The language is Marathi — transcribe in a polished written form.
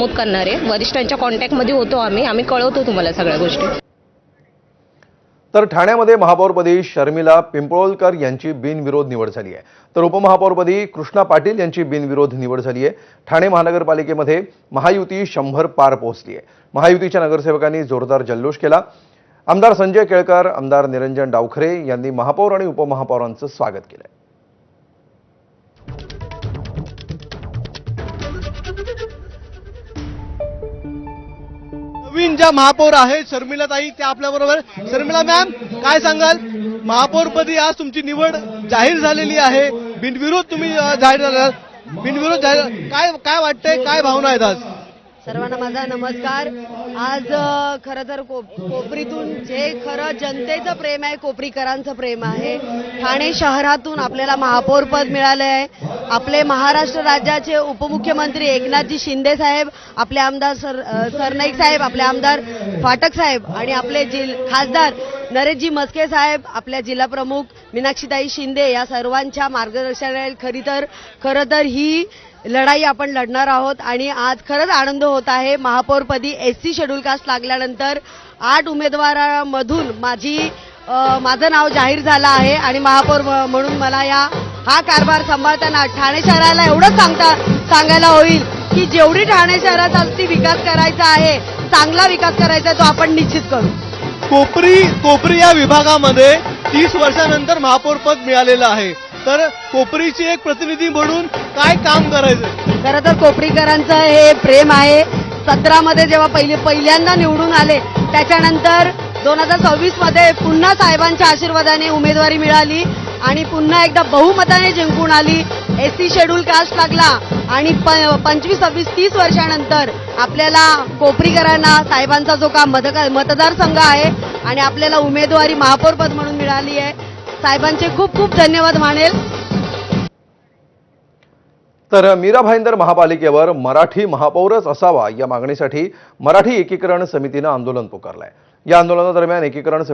नमूद करणार आहे. वरिष्ठांच्या कॉन्टॅक्टमध्ये होतो आम्ही कळवतो तुम्हाला सगळ्या गोष्टी. तर ठाण्यामध्ये महापौरपदी शर्मिला पिंपळोलकर यांची बिनविरोध निवड झाली आहे. तर उपमहापौरपदी कृष्णा पाटील यांची बिनविरोध निवड झाली आहे. ठाणे महानगरपालिकेमध्ये महायुती 100 पार पोहोचली आहे. महायुतीच्या नगरसेवकांनी जोरदार जल्लोष केला. आमदार संजय केळकर, आमदार निरंजन डावखरे यांनी महापौर आणि उपमहापौरांचं स्वागत केलं. नवीन ज्या महापौर आहेत शर्मिलाताई त्या आपल्याबरोबर. शर्मिला मॅम, काय सांगाल? महापौरपदी आज तुमची निवड जाहीर झालेली आहे. बिनविरोध तुम्ही जाहीर झाला. बिनविरोध जाहीर काय वाटतंय? काय भावना आहेत आज? सर्वांना माझा नमस्कार. आज खरं तर कोपरीतून जे खरं जनतेचं प्रेम आहे, कोपरीकरांचं प्रेम आहे. ठाणे शहरातून आपल्याला महापौर पद मिळाले आहे. आपले महाराष्ट्र राज्याचे उपमुख्यमंत्री एकनाथजी शिंदे साहेब, आपले आमदार सरनाईक साहेब, आपले आमदार फाटक साहेब आणि आपले खासदार नरेशजी मस्के साहेब, आपल्या जिल्हा प्रमुख मीनाक्षीताई शिंदे या सर्वांच्या मार्गदर्शनाखाली खरं तर ही लढाई आपण लढणार आहोत. आणि आज खरंच आनंद होत आहे. महापौरपदी SC शेड्यूल कास्ट लागल्यानंतर 8 उमेदवारांमधून माझं नाव जाहीर झालं आहे आणि महापौर म्हणून मला हा कारभार सांभाळताना ठाणे शहराला एवढंच सांगायला होईल की जेवढी ठाणे शहराचा विकास करायचा आहे, चांगला विकास करायचा आहे, तो आपण निश्चित करू. कोपरी या विभागामध्ये 30 वर्षानंतर महापौर पद मिळालेलं आहे. तर कोपरीची एक प्रतिनिधी म्हणून काय काम करायचं? खरं तर कोपरीकरांचं हे प्रेम आहे. 17 मध्ये जेव्हा पहिल्यांदा निवडून आले, त्याच्यानंतर 2026 मध्ये पुन्हा साहेबांच्या आशीर्वादाने उमेदवारी मिळाली आणि पुन्हा एकदा बहुमताने जिंकून आली. SC शेड्यूल कास्ट लागला आणि 25, 26, 30 वर्षानंतर आपल्याला कोपरीकरांना साहेबांचा जो का मतदारसंघ आहे आणि आपल्याला उमेदवारी महापौर पद म्हणून मिळाली आहे. साहेबांचे खूप खूप धन्यवाद मानेल. तर मीरा भाईंदर महापालिकेवर मराठी महापौरच असावा या मागणीसाठी मराठी एकीकरण समितीनं आंदोलन पुकारलंय. या आंदोलनादरम्यान एकीकरण